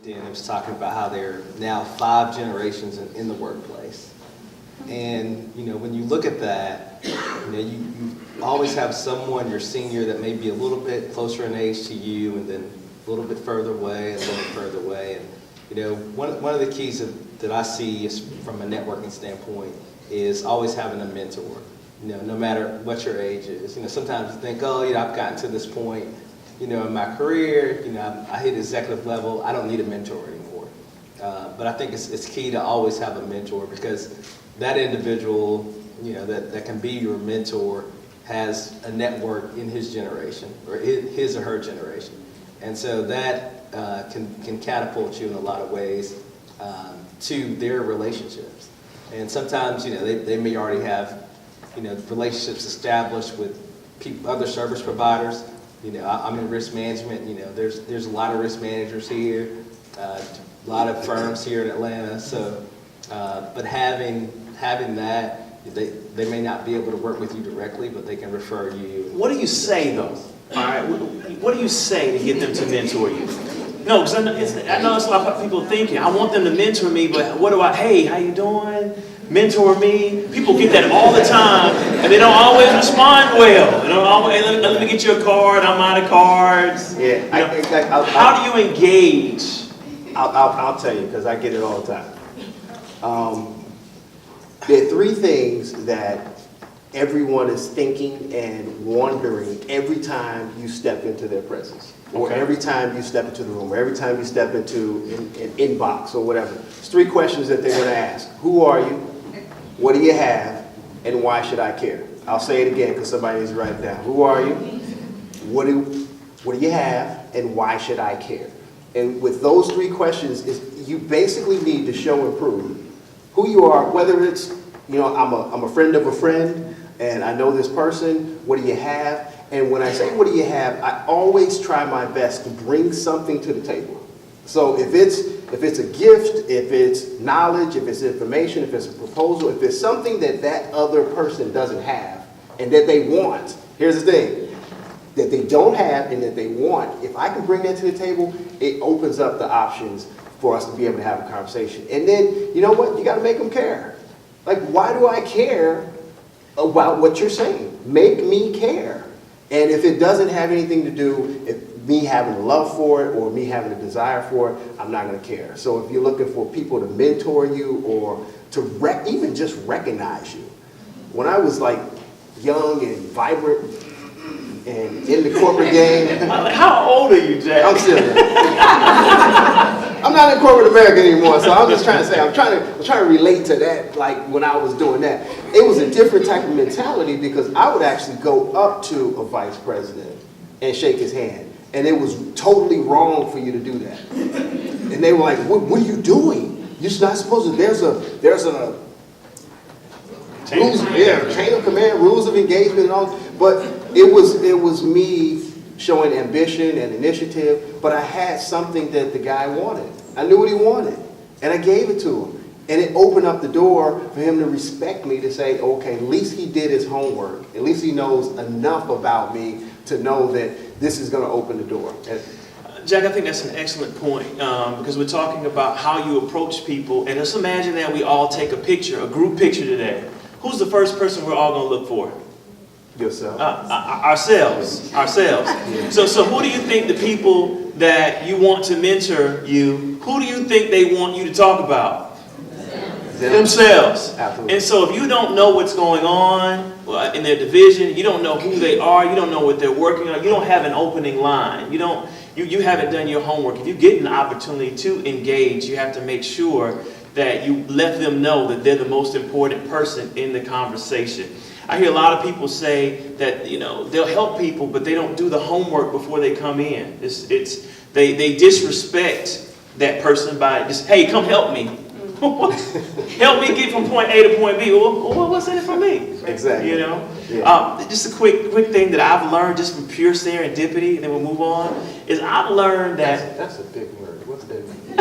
LinkedIn. It was talking about how they're now 5 generations in the workplace. And, when you look at that, you always have someone, your senior, that may be a little bit closer in age to you, and then a little bit further away, and a little bit further away. And, one of the keys that I see is, from a networking standpoint, is always having a mentor. No matter what your age is. Sometimes you think, I've gotten to this point, in my career, I hit executive level, I don't need a mentor anymore. But I think it's key to always have a mentor, because that individual, that can be your mentor has a network in his generation, or his or her generation. And so that can catapult you in a lot of ways to their relationships. And sometimes, they may already have, relationships established with other service providers. I'm in risk management. There's a lot of risk managers here, a lot of firms here in Atlanta. So, but having that, they may not be able to work with you directly, but they can refer you. What do you say though? All right, what do you say to get them to mentor you? No, because I know that's a lot of people thinking. I want them to mentor me, but what do hey, how you doing? Mentor me. People get that all the time, and they don't always respond well. They don't always, hey, let me get you a card. I'm out of cards. Yeah. How do you engage? I'll tell you, because I get it all the time. There are 3 things that everyone is thinking and wondering every time you step into their presence, or every time you step into the room, or every time you step into an inbox or whatever. There's 3 questions that they're going to ask. Who are you? What do you have? And why should I care? I'll say it again because somebody needs to write it down. Who are you? What do you have? And why should I care? And with those 3 questions, you basically need to show and prove who you are, whether it's, I'm a friend of a friend, and I know this person. What do you have? And when I say, what do you have, I always try my best to bring something to the table. So if it's a gift, if it's knowledge, if it's information, if it's a proposal, if it's something that other person doesn't have and that they want, here's the thing, that they don't have and that they want, if I can bring that to the table, it opens up the options for us to be able to have a conversation. And then, you know what? You got to make them care. Like, why do I care about what you're saying? Make me care. And if it doesn't have anything to do with me having a love for it or me having a desire for it, I'm not going to care. So if you're looking for people to mentor you or to even just recognize you. When I was like young and vibrant and in the corporate game. How old are you, Jack? I'm still young. I'm not in corporate America anymore, so I'm just trying to say, I'm trying to relate to that, like when I was doing that. It was a different type of mentality, because I would actually go up to a vice president and shake his hand. And it was totally wrong for you to do that. And they were like, what are you doing? You're not supposed to, there's a rules, chain of command, rules of engagement and all. But it was me showing ambition and initiative, but I had something that the guy wanted. I knew what he wanted, and I gave it to him. And it opened up the door for him to respect me, to say, okay, at least he did his homework. At least he knows enough about me to know that this is going to open the door. Jack, I think that's an excellent point, because we're talking about how you approach people. And let's imagine that we all take a picture, a group picture today. Who's the first person we're all going to look for? Yourself. Ourselves. Yeah. So who do you think the people that you want to mentor you, who do you think they want you to talk about? Themselves. Absolutely. And so if you don't know what's going on in their division, you don't know who they are, you don't know what they're working on, you don't have an opening line, you haven't done your homework. If you get an opportunity to engage, you have to make sure that you let them know that they're the most important person in the conversation. I hear a lot of people say that, they'll help people, but they don't do the homework before they come in. They disrespect that person by just, hey, come help me. Help me get from point A to point B. Well, what's in it for me? Exactly. Yeah. Just a quick thing that I've learned just from pure serendipity, and then we'll move on, is I've learned that... That's a big word. What's that mean?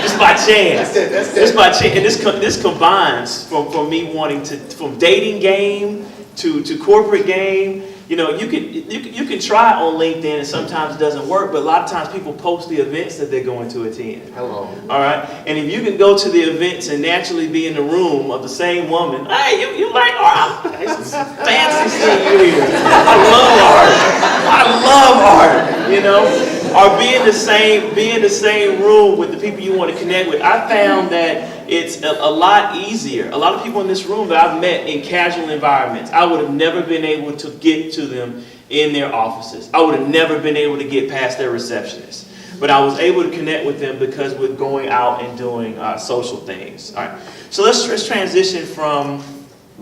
Just by chance. That's it. Just by chance. And this combines from me wanting to, from dating game to corporate game, you know, you can try on LinkedIn and sometimes it doesn't work, but a lot of times people post the events that they're going to attend. Hello. All right, and if you can go to the events and naturally be in the room of the same woman, hey, you like art? It's fancy seeing you here. I love art. You know, or be in the same room with the people you want to connect with. I found that it's a lot easier. A lot of people in this room that I've met in casual environments, I would have never been able to get to them in their offices. I would have never been able to get past their receptionist. But I was able to connect with them because we're going out and doing social things. All right. So let's transition from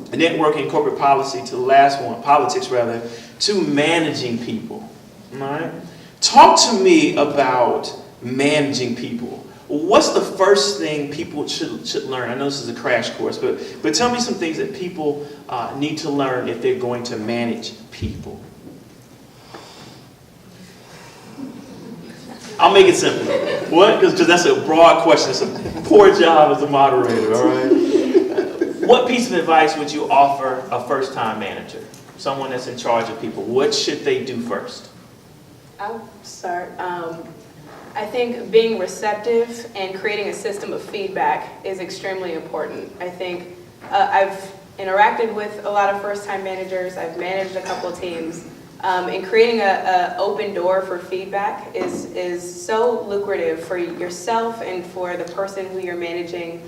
networking, corporate policy to the last one, politics rather, to managing people. All right. Talk to me about managing people. What's the first thing people should learn? I know this is a crash course, but tell me some things that people need to learn if they're going to manage people. I'll make it simple. What? Because that's a broad question. It's a poor job as a moderator, all right? What piece of advice would you offer a first-time manager, someone that's in charge of people? What should they do first? I'll start. I think being receptive and creating a system of feedback is extremely important. I think I've interacted with a lot of first-time managers. I've managed a couple of teams. And creating an open door for feedback is so lucrative for yourself and for the person who you're managing,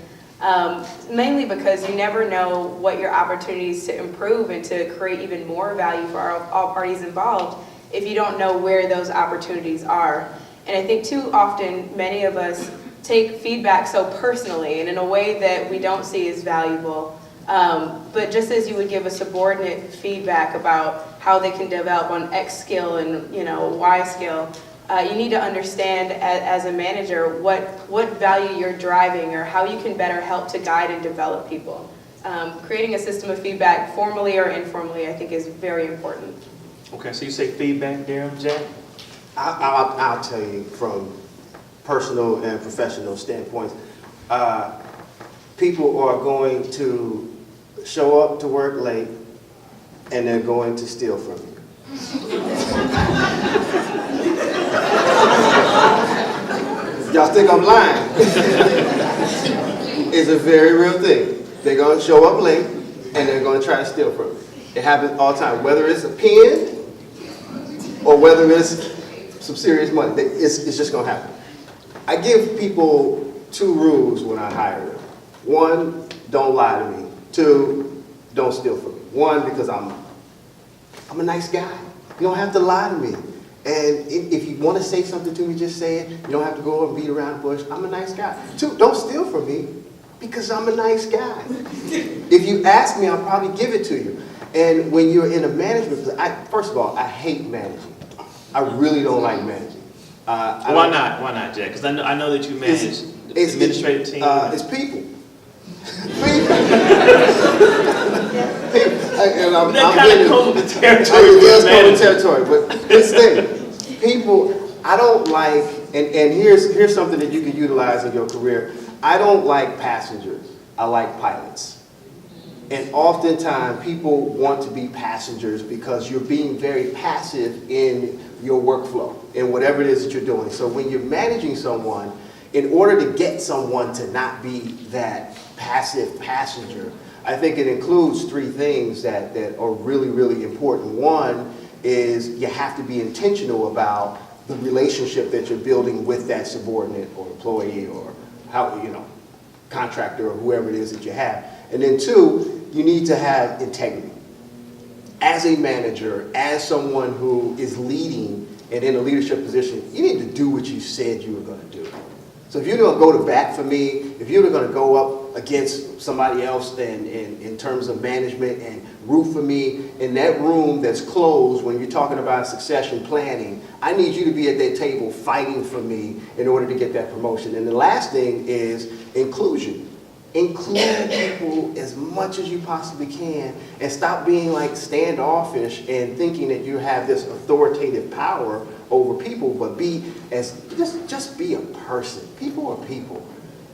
mainly because you never know what your opportunities to improve and to create even more value for all parties involved if you don't know where those opportunities are. And I think too often, many of us take feedback so personally and in a way that we don't see as valuable. But just as you would give a subordinate feedback about how they can develop on X skill and Y skill, you need to understand as a manager what value you're driving or how you can better help to guide and develop people. Creating a system of feedback, formally or informally, I think is very important. Okay, so you say feedback, Darren, Jack? I'll tell you from personal and professional standpoints, people are going to show up to work late and they're going to steal from you. Y'all think I'm lying? It's a very real thing. They're going to show up late and they're going to try to steal from you. It happens all the time, whether it's a pen or whether it's some serious money. It's just going to happen. I give people 2 rules when I hire them. 1, don't lie to me. 2, don't steal from me. 1, because I'm a nice guy. You don't have to lie to me. And if you want to say something to me, just say it. You don't have to go and beat around the bush. I'm a nice guy. 2, don't steal from me because I'm a nice guy. If you ask me, I'll probably give it to you. And when you're in a management position, first of all, I hate managing. I really don't like managing. Why not? Why not, Jack? Because I know that you manage the administrative team. It's people. That kind of comes with the territory. It does come with territory, but this thing, people, I don't like, and here's something that you can utilize in your career. I don't like passengers. I like pilots. And oftentimes people want to be passengers because you're being very passive in your workflow and whatever it is that you're doing. So when you're managing someone, in order to get someone to not be that passive passenger, I think it includes 3 things that are really, really important. 1 is you have to be intentional about the relationship that you're building with that subordinate or employee or contractor or whoever it is that you have. And then 2, you need to have integrity. As a manager, as someone who is leading and in a leadership position, you need to do what you said you were going to do. So if you're going to go to bat for me, if you're going to go up against somebody else in terms of management and root for me in that room that's closed when you're talking about succession planning, I need you to be at that table fighting for me in order to get that promotion. And the last thing is inclusion. Include people as much as you possibly can and stop being like standoffish and thinking that you have this authoritative power over people, but be as just be a person. People are people.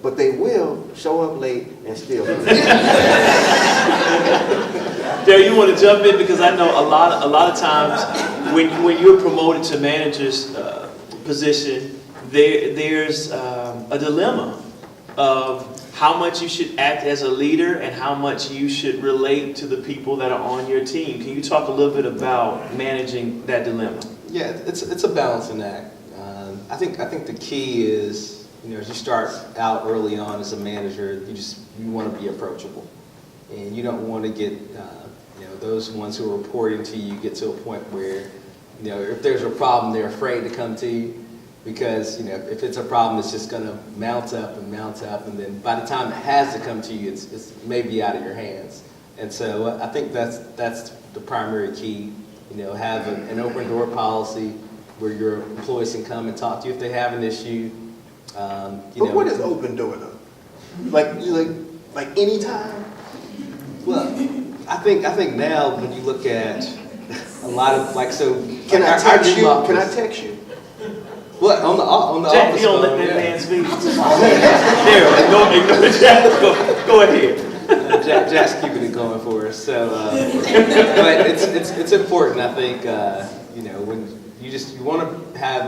but they will show up late and still. Daryl, you want to jump in, because I know a lot of times when you're promoted to manager's position, there's a dilemma of how much you should act as a leader and how much you should relate to the people that are on your team. Can you talk a little bit about managing that dilemma? Yeah, it's a balancing act. I think the key is, as you start out early on as a manager, you want to be approachable, and you don't want to get those ones who are reporting to you get to a point where if there's a problem, they're afraid to come to you, because if it's a problem, it's just going to mount up, and then by the time it has to come to you, it's maybe out of your hands. And so I think that's the primary key. Have an open door policy where your employees can come and talk to you if they have an issue. But what is open door though? Like anytime? Well, I think now when you look at a lot of Can I our text new you? office- Can I text you? What on the Jack, office you don't let phone, that yeah. man speak. Daryl, ignore Jack. Go ahead. Jack's keeping it going for us. So, but it's important. I think when you want to have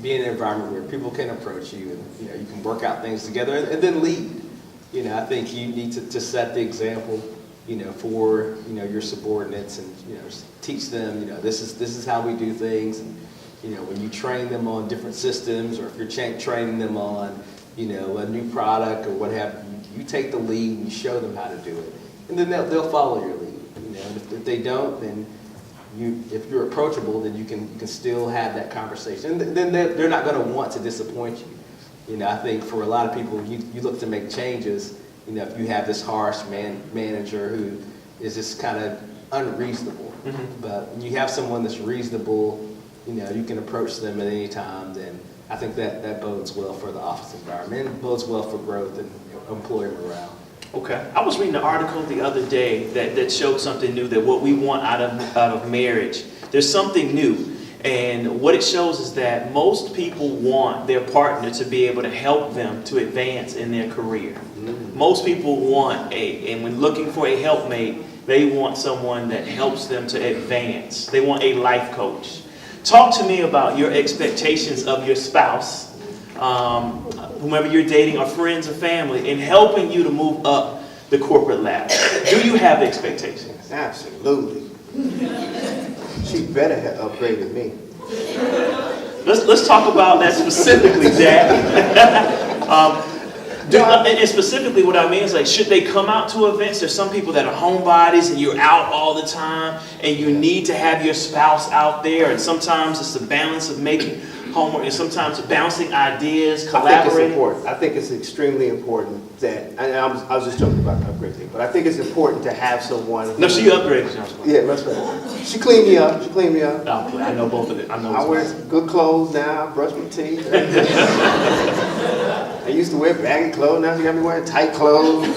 be in an environment where people can approach you, and you can work out things together, and then lead. I think you need to set the example, for your subordinates, and teach them, this is how we do things. And, when you train them on different systems, or if you're training them on a new product or what have you, you take the lead and you show them how to do it, and then they'll follow your lead. If they don't, then if you're approachable, then you can still have that conversation. And then they're not going to want to disappoint you. I think for a lot of people, you look to make changes. If you have this harsh manager who is just kind of unreasonable, but when you have someone that's reasonable, you can approach them at any time. Then I think that bodes well for the office environment, and bodes well for growth and employee morale. Okay. I was reading an article the other day that showed something new, that what we want out of marriage, there's something new. And what it shows is that most people want their partner to be able to help them to advance in their career. Most people want and when looking for a helpmate, they want someone that helps them to advance. They want a life coach. Talk to me about your expectations of your spouse, whomever you're dating, or friends or family, in helping you to move up the corporate ladder. Do you have expectations? Absolutely. She better have upgraded me. Let's talk about that specifically, Jack. And specifically what I mean is, should they come out to events? There's some people that are homebodies and you're out all the time, and you need to have your spouse out there, and sometimes it's the balance of making homework, and sometimes bouncing ideas, collaborating. I think it's extremely important that, and I was just talking about the upgrade thing, but I think it's important to have someone who, No, she upgraded. yeah, that's right. She cleaned me up. I know both of them. I wear good clothes now, brush my teeth. I used to wear baggy clothes, now she got me wearing tight clothes.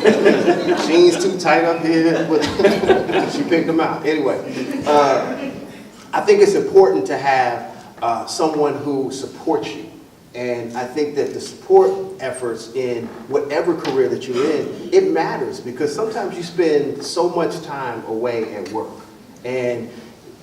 Jeans too tight up here, but she picked them out. Anyway, I think it's important to have someone who supports you. And I think that the support efforts in whatever career that you're in, it matters, because sometimes you spend so much time away at work. And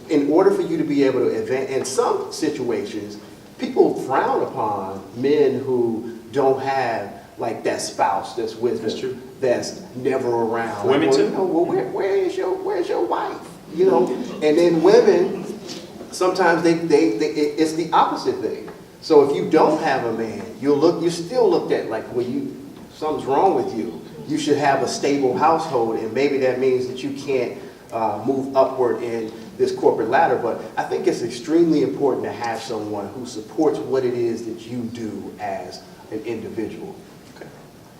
in order for you to be able to advance, in some situations, people frown upon men who don't have that spouse that's with them. That's true. That's never around. Women too. Where's your wife? And then women, sometimes it's the opposite thing. So if you don't have a man, you're still looked at like, something's wrong with you. You should have a stable household, and maybe that means that you can't move upward in this corporate ladder. But I think it's extremely important to have someone who supports what it is that you do as an individual. Okay.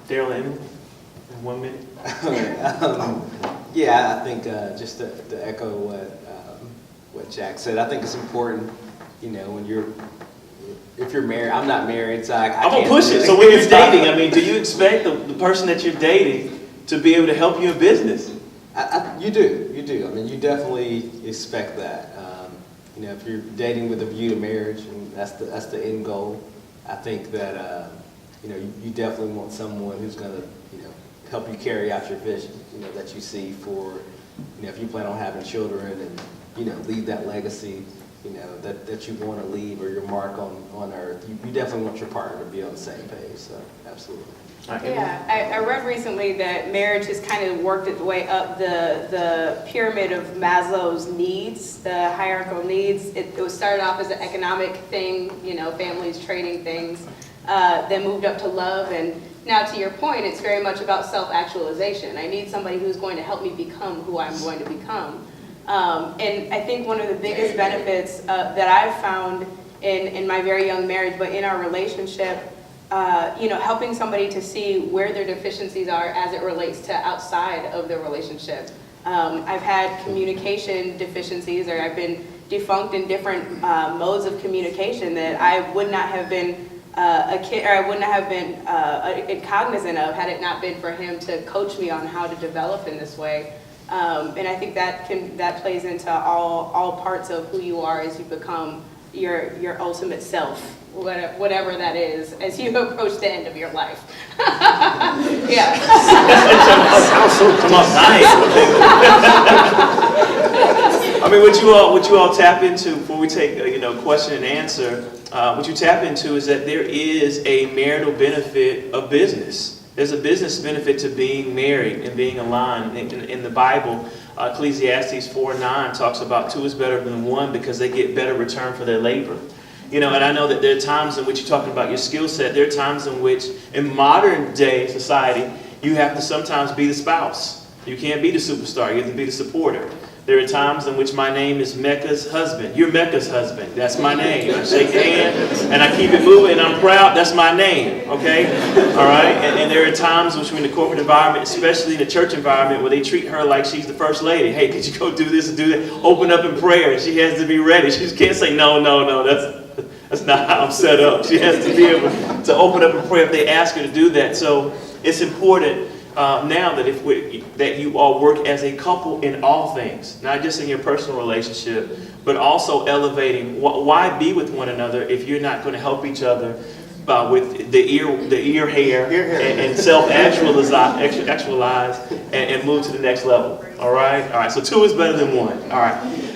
Daryl, in 1 minute. Yeah, I think just to echo what Jack said, I think it's important, when if you're married. I'm not married, so I'm gonna push it. So when you're dating, do you expect the person that you're dating to be able to help you in business? You do. You definitely expect that. If you're dating with a view to marriage, and that's the end goal, I think that you know, you definitely want someone who's going to, you know, help you carry out your vision, you know, that you see for, you know, if you plan on having children and, you know, leave that legacy, you know, that you want to leave, or your mark on earth. You definitely want your partner to be on the same page, so absolutely. Yeah, I read recently that marriage has kind of worked its way up the pyramid of Maslow's needs, the hierarchical needs. It was started off as an economic thing, you know, families trading things, then moved up to love, and now to your point, it's very much about self-actualization. I need somebody who's going to help me become who I'm going to become. And I think one of the biggest benefits that I've found in my very young marriage, but in our relationship, you know, helping somebody to see where their deficiencies are as it relates to outside of their relationship. I've had communication deficiencies, or I've been defunct in different modes of communication that I would not have been a kid, or I wouldn't have been cognizant of had it not been for him to coach me on how to develop in this way. And I think that plays into all parts of who you are as you become your ultimate self, whatever that is, as you approach the end of your life. Yeah. Come on, nice. I mean, what you all tap into before we take question and answer. What you tap into is that there is a marital benefit of business. There's a business benefit to being married and being aligned. In the Bible, Ecclesiastes 4:9 talks about two is better than one because they get better return for their labor. You know, and I know that there are times in which you're talking about your skill set. There are times in which, in modern day society, you have to sometimes be the spouse. You can't be the superstar. You have to be the supporter. There are times in which my name is Mecca's husband. You're Mecca's husband. That's my name. I shake your hand and I keep it moving and I'm proud. That's my name. Okay? All right? And there are times which in the corporate environment, especially in the church environment, where they treat her like she's the first lady. Hey, could you go do this and do that? Open up in prayer. She has to be ready. She can't say, no. That's not how I'm set up. She has to be able to open up in prayer if they ask her to do that. So it's important now that you all work as a couple in all things, not just in your personal relationship, but also elevating. Why be with one another if you're not going to help each other with the ear hair and self-actualize and move to the next level? All right. So two is better than one. All right.